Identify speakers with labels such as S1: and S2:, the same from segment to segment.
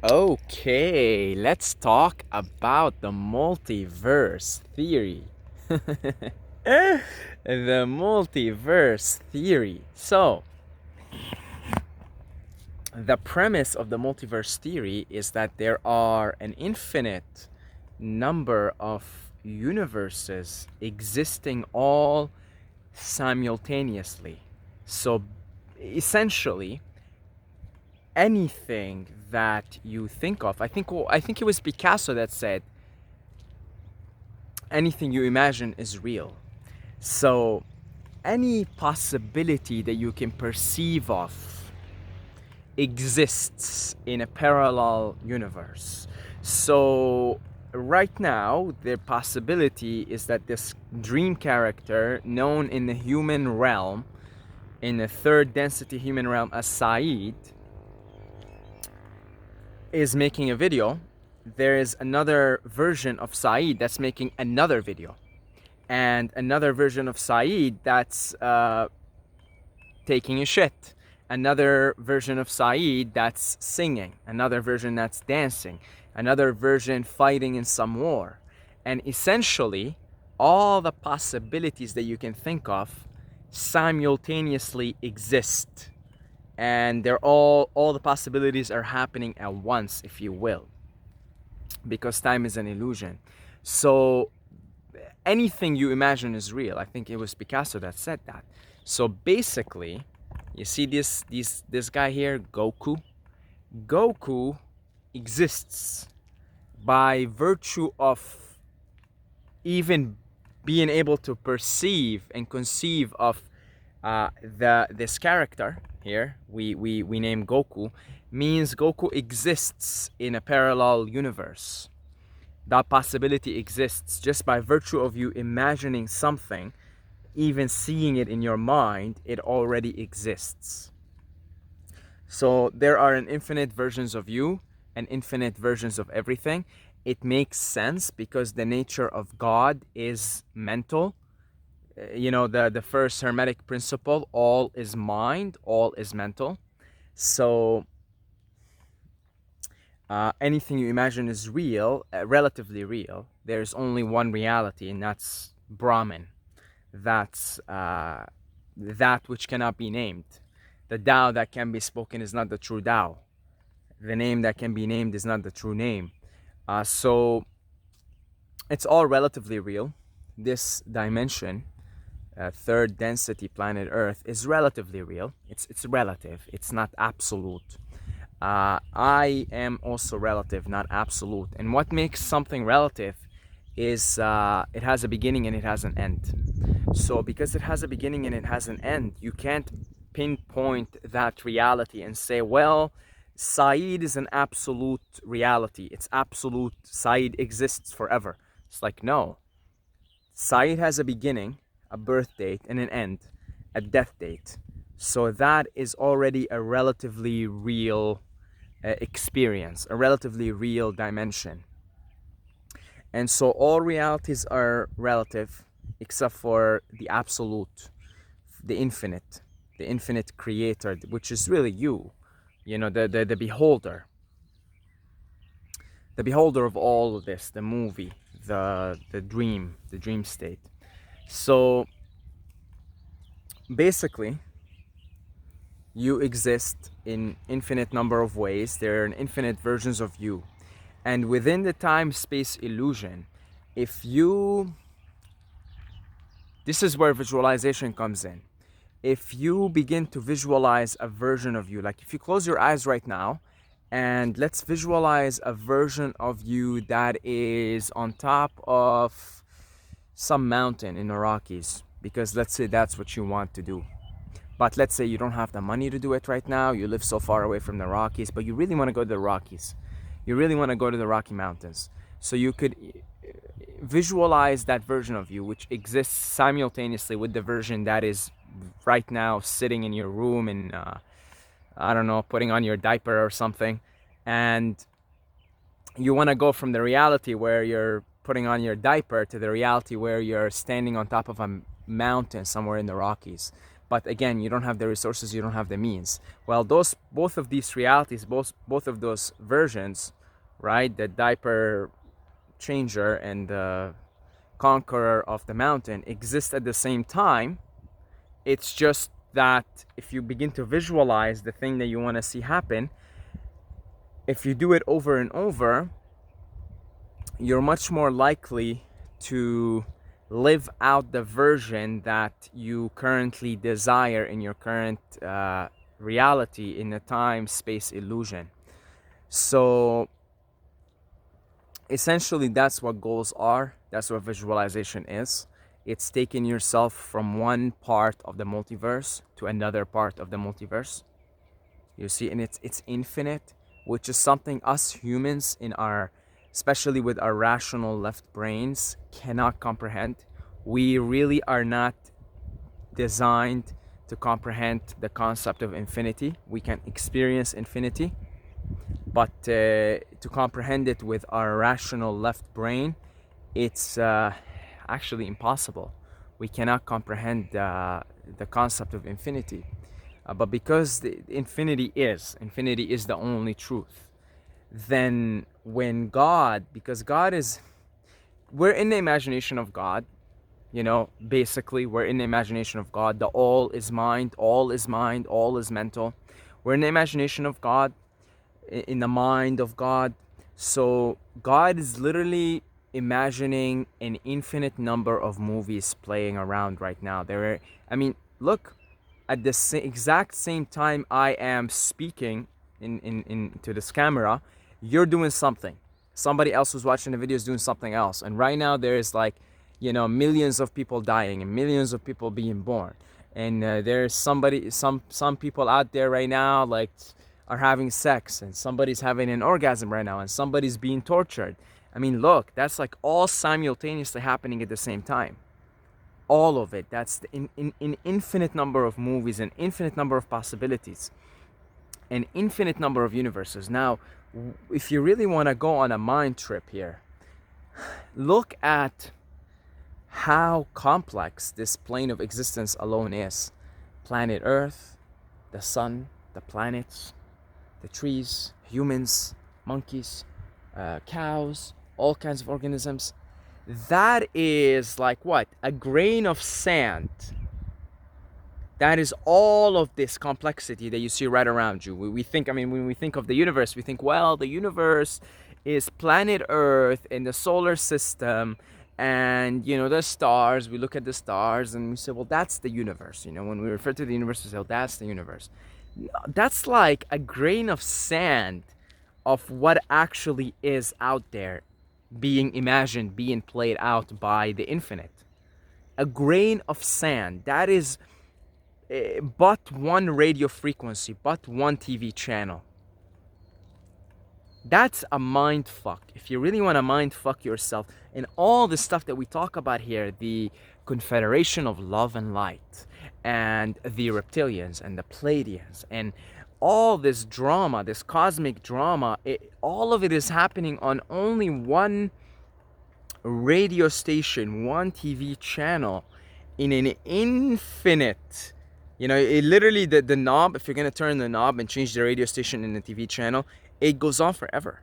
S1: Okay, let's talk about the multiverse theory. The multiverse theory. So, the premise of the multiverse theory is that there are an infinite number of universes existing all simultaneously. So, essentially, anything that you think of, I think it was Picasso that said, anything you imagine is real. So any possibility that you can perceive of exists in a parallel universe. So right now, the possibility is that this dream character known in the human realm, in the third density human realm as Saeed, is making a video. There is another version of Saeed that's making another video, and another version of Saeed that's taking a shit, another version of Saeed that's singing, another version that's dancing, another version fighting in some war. And essentially, all the possibilities that you can think of simultaneously exist. And they're all the possibilities are happening at once, if you will, because time is an illusion. So anything you imagine is real. I think it was Picasso that said that. So basically, you see this guy here, Goku. Goku exists by virtue of even being able to perceive and conceive of this character here. We name Goku, means Goku exists in a parallel universe. That possibility exists just by virtue of you imagining something, even seeing it in your mind. It already exists. So there are an infinite versions of you and infinite versions of everything. It makes sense because the nature of God is mental. You know, the first Hermetic principle, all is mind, all is mental. So anything you imagine is real, relatively real. There's only one reality, and that's Brahman. That's that which cannot be named. The Tao that can be spoken is not the true Tao. The name that can be named is not the true name. So it's all relatively real. This dimension, third density planet Earth, is relatively real. It's relative. It's not absolute. I am also relative, not absolute. And what makes something relative is it has a beginning and it has an end. So because it has a beginning and it has an end, you can't pinpoint that reality and say, well, Saeed is an absolute reality. It's absolute. Saeed exists forever. It's like, no. Saeed has a beginning, a birth date, and an end, a death date. So that is already a relatively real experience, a relatively real dimension. And so all realities are relative except for the absolute, the infinite creator, which is really you, the beholder. The beholder of all of this, the movie, the dream state. So basically, you exist in infinite number of ways. There are infinite versions of you. And within the time-space illusion, if you... This is where visualization comes in. If you begin to visualize a version of you, like if you close your eyes right now, and let's visualize a version of you that is on top of some mountain in the Rockies, because let's say that's what you want to do. But let's say you don't have the money to do it right now. You live so far away from the Rockies, but you really want to go to the Rockies. You really want to go to the Rocky Mountains. So you could visualize that version of you, which exists simultaneously with the version that is right now sitting in your room and, I don't know, putting on your diaper or something. And you want to go from the reality where you're putting on your diaper to the reality where you're standing on top of a mountain somewhere in the Rockies. but again, you don't have the resources, you don't have the means. Well, both of these realities, both of those versions, right, the diaper changer and the conqueror of the mountain, exist at the same time. It's just that if you begin to visualize the thing that you want to see happen, if you do it over and over, you're much more likely to live out the version that you currently desire in your current reality, in a time-space illusion. So essentially, that's what goals are. That's what visualization is. It's taking yourself from one part of the multiverse to another part of the multiverse. You see, and it's infinite, which is something us humans in our, especially with our rational left brains, cannot comprehend. We really are not designed to comprehend the concept of infinity. We can experience infinity, but to comprehend it with our rational left brain, it's actually impossible. We cannot comprehend the concept of infinity. But because the infinity is the only truth, then when God, because God is, we're in the imagination of God, you know, basically, we're in the imagination of God. The all is mind, all is mind, all is mental. We're in the imagination of God, in the mind of God. So God is literally imagining an infinite number of movies playing around right now. There are, I mean, look, at the exact same time I am speaking to this camera, you're doing something. Somebody else who's watching the video is doing something else. And right now there is like, you know, millions of people dying and millions of people being born. And there's some people out there right now like are having sex, and somebody's having an orgasm right now, and somebody's being tortured. I mean, look, that's like all simultaneously happening at the same time. All of it. That's in infinite number of movies, an infinite number of possibilities, an infinite number of universes. Now, if you really want to go on a mind trip here, look at how complex this plane of existence alone is. Planet Earth, the sun, the planets, the trees, humans, monkeys, cows, all kinds of organisms. That is like what? A grain of sand. That is all of this complexity that you see right around you. We think, I mean, when we think of the universe, we think, well, the universe is planet Earth in the solar system, and, you know, the stars. We look at the stars and we say, well, that's the universe. You know, when we refer to the universe, we say, well, that's the universe. That's like a grain of sand of what actually is out there being imagined, being played out by the infinite. A grain of sand. That is but one radio frequency, but one TV channel. That's a mind fuck. If you really want to mind fuck yourself, and all the stuff that we talk about here, the Confederation of Love and Light, and the reptilians and the Pleiadians, and all this drama, this cosmic drama, all of it is happening on only one radio station, one TV channel, in an infinite, you know, it literally, the knob, if you're gonna turn the knob and change the radio station in the TV channel, it goes on forever.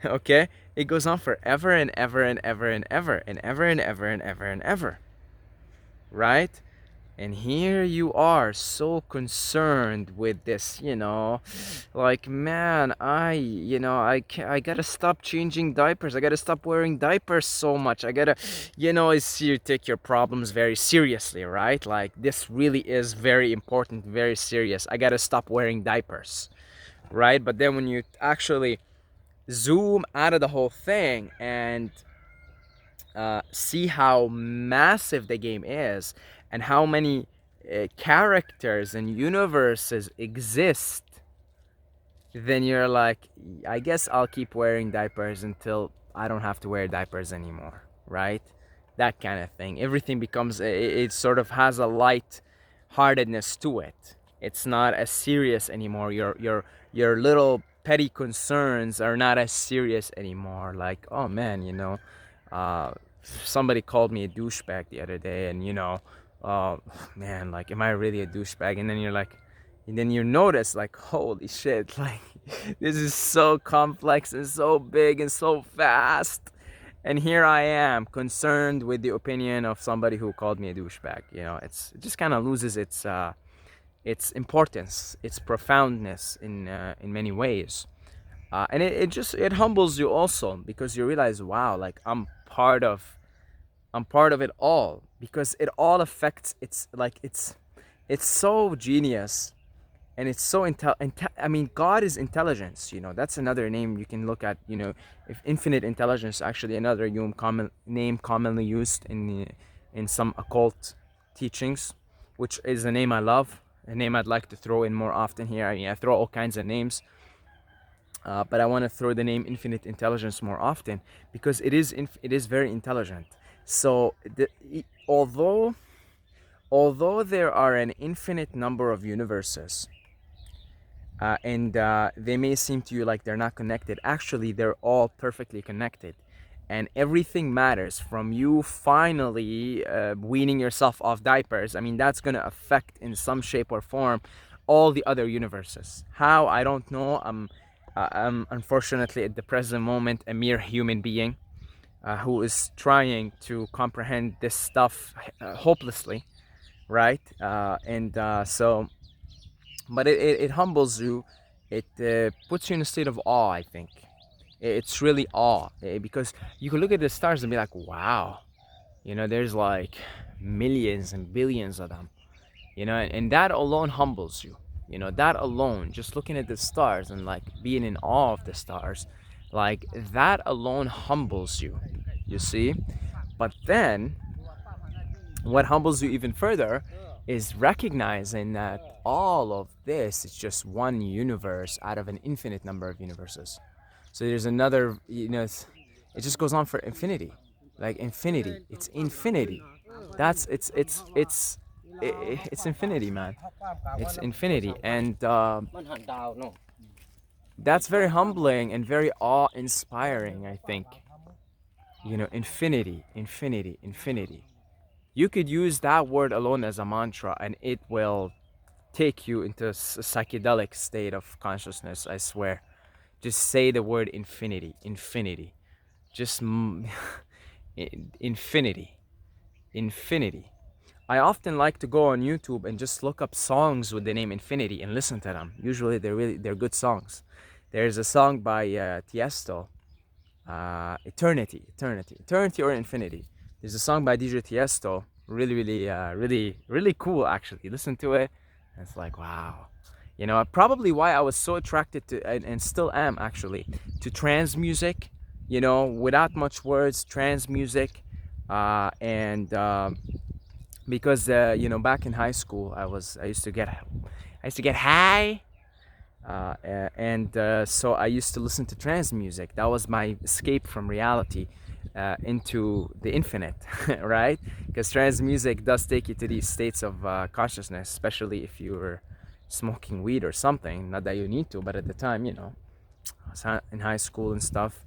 S1: Okay? It goes on forever and ever and ever and ever and ever and ever and ever and ever. Right? And here you are, so concerned with this, you know, like, man, I gotta stop changing diapers. I gotta stop wearing diapers so much. I gotta, you know, you take your problems very seriously, right? Like, this really is very important, very serious. I gotta stop wearing diapers, right? But then when you actually zoom out of the whole thing and see how massive the game is and how many characters and universes exist, then you're like, I guess I'll keep wearing diapers until I don't have to wear diapers anymore, right? That kind of thing. Everything becomes, it sort of has a light heartedness to it. It's not as serious anymore. Your little petty concerns are not as serious anymore. Like, oh man, you know, somebody called me a douchebag the other day, and, you know, oh man, like, am I really a douchebag? And then you're like, and then you notice, like, holy shit, like, this is so complex and so big and so fast. And here I am, concerned with the opinion of somebody who called me a douchebag. You know, it just kind of loses its importance, its profoundness in many ways. And it humbles you also, because you realize, wow, like, I'm part of it all, because it all affects. It's like it's so genius, and it's so I mean, God is intelligence. You know, that's another name you can look at. You know, if infinite intelligence, actually another name commonly used in some occult teachings, which is a name I love, a name I'd like to throw in more often here. I mean, I throw all kinds of names, but I want to throw the name infinite intelligence more often, because it is very intelligent. So although there are an infinite number of universes, and they may seem to you like they're not connected, actually they're all perfectly connected, and everything matters, from you finally weaning yourself off diapers. I mean, that's going to affect in some shape or form all the other universes. How, I don't know. I'm unfortunately at the present moment a mere human being who is trying to comprehend this stuff hopelessly, right? And but it humbles you. It puts you in a state of awe, I think. It's really awe, because you can look at the stars and be like, wow, you know, there's like millions and billions of them, you know, and that alone humbles you. You know, that alone, just looking at the stars and like being in awe of the stars, like that alone humbles you, you see. But then what humbles you even further is recognizing that all of this is just one universe out of an infinite number of universes. So there's another, you know, it just goes on for infinity, like infinity. It's infinity. That's it's infinity, man. It's infinity, and that's very humbling and very awe-inspiring, I think. You know, infinity, infinity, infinity. You could use that word alone as a mantra, and it will take you into a psychedelic state of consciousness, I swear. Just say the word infinity, infinity. Just infinity, infinity. I often like to go on YouTube and just look up songs with the name Infinity and listen to them. Usually they're good songs. There's a song by Tiesto, Eternity or Infinity. There's a song by DJ Tiesto, really cool actually. Listen to it, and it's like, wow. You know, probably why I was so attracted to, and still am actually, to trance music. You know, without much words, trance music, and because you know, back in high school, I used to get high, and so I used to listen to trance music. That was my escape from reality into the infinite, right? Because trance music does take you to these states of consciousness, especially if you were smoking weed or something. Not that you need to, but at the time, you know, I was in high school and stuff.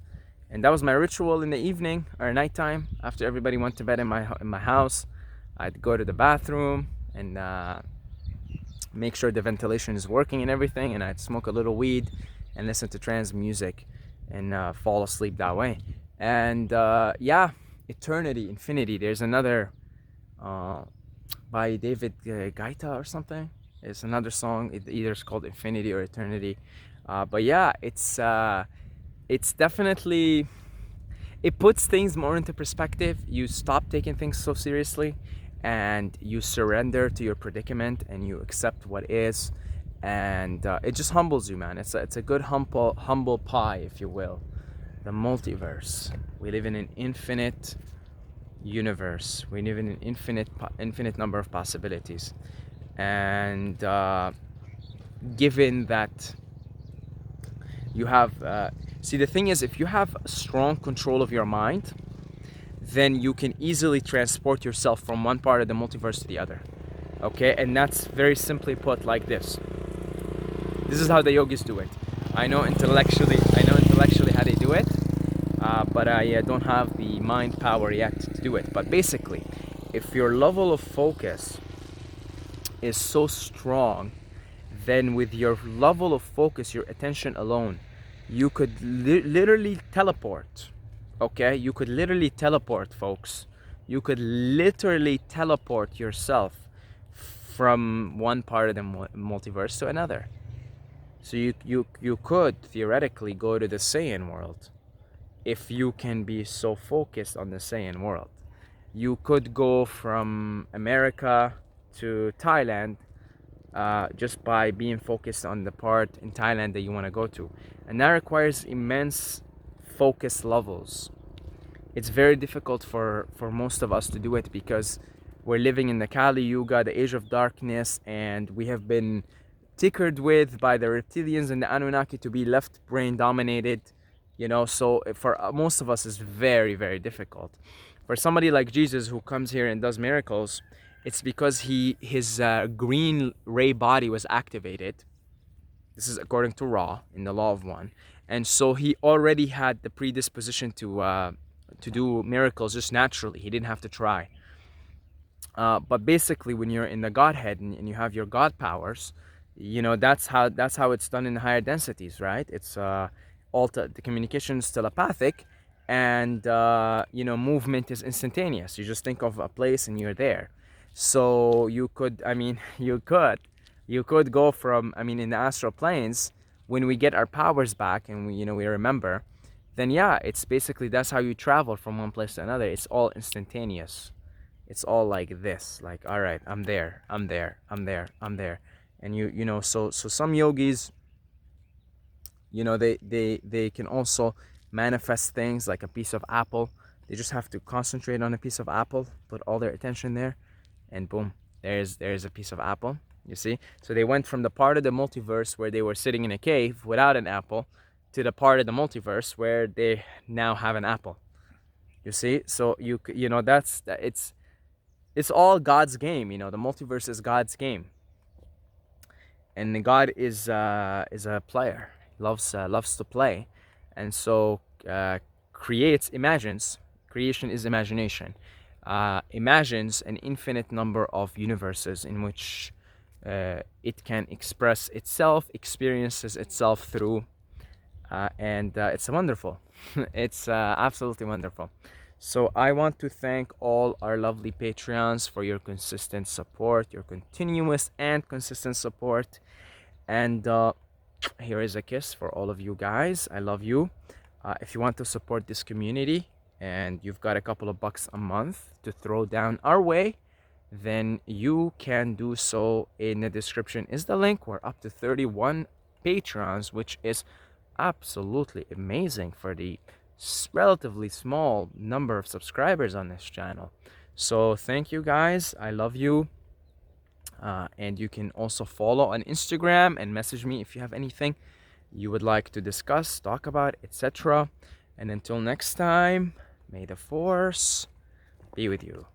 S1: And that was my ritual in the evening or nighttime after everybody went to bed in my house. I'd go to the bathroom and make sure the ventilation is working and everything, and I'd smoke a little weed and listen to trance music and fall asleep that way. And yeah, Eternity, Infinity. There's another by David Guetta or something. It's another song. It either is called Infinity or Eternity. But yeah, it's definitely, it puts things more into perspective. You stop taking things so seriously, and you surrender to your predicament, and you accept what is, and it just humbles you, man. It's a good humble pie, if you will. The multiverse. We live in an infinite universe. We live in an infinite number of possibilities, and given that you have see, the thing is, if you have strong control of your mind, then you can easily transport yourself from one part of the multiverse to the other. Okay, and that's very simply put like this. This is how the yogis do it. I know intellectually how they do it, but I don't have the mind power yet to do it. But basically, if your level of focus is so strong, then with your level of focus, your attention alone, you could literally teleport. Okay, you could literally teleport, folks. You could literally teleport yourself from one part of the multiverse to another. So you could theoretically go to the Saiyan world if you can be so focused on the Saiyan world. You could go from America to Thailand just by being focused on the part in Thailand that you want to go to. And that requires immense focus levels. It's very difficult for most of us to do it because we're living in the Kali Yuga, the age of darkness, and we have been tinkered with by the reptilians and the Anunnaki to be left brain dominated, you know. So for most of us, it's very, very difficult. For somebody like Jesus who comes here and does miracles, it's because his green ray body was activated. This is according to Ra in the Law of One, and so he already had the predisposition to do miracles just naturally. He didn't have to try. But basically, when you're in the Godhead and you have your God powers, you know, that's how it's done in higher densities, right? It's all the communication is telepathic, and you know, movement is instantaneous. You just think of a place and you're there. So you could, I mean, you could go from, I mean, in the astral planes, when we get our powers back and we, you know, we remember, then yeah, it's basically that's how you travel from one place to another. It's all instantaneous. It's all like this, like, all right, I'm there, I'm there, I'm there, I'm there. And you know, so some yogis, you know, they can also manifest things like a piece of apple. They just have to concentrate on a piece of apple, put all their attention there, and boom, there's a piece of apple. You see? So they went from the part of the multiverse where they were sitting in a cave without an apple to the part of the multiverse where they now have an apple. You see? So you know, it's all God's game. You know, the multiverse is God's game, and God is a player. He loves to play, and so imagines. Creation is imagination. Imagines an infinite number of universes in which it can express itself, experiences itself through, and it's wonderful. It's absolutely wonderful. So I want to thank all our lovely Patreons for your consistent support, your continuous and consistent support. And here is a kiss for all of you guys. I love you. If you want to support this community and you've got a couple of bucks a month to throw down our way, then you can do so. In the description is the link. We're up to 31 patrons, which is absolutely amazing for the relatively small number of subscribers on this channel. So thank you guys. I love you. And you can also follow on Instagram and message me if you have anything you would like to discuss, talk about, etc. And until next time, may the force be with you.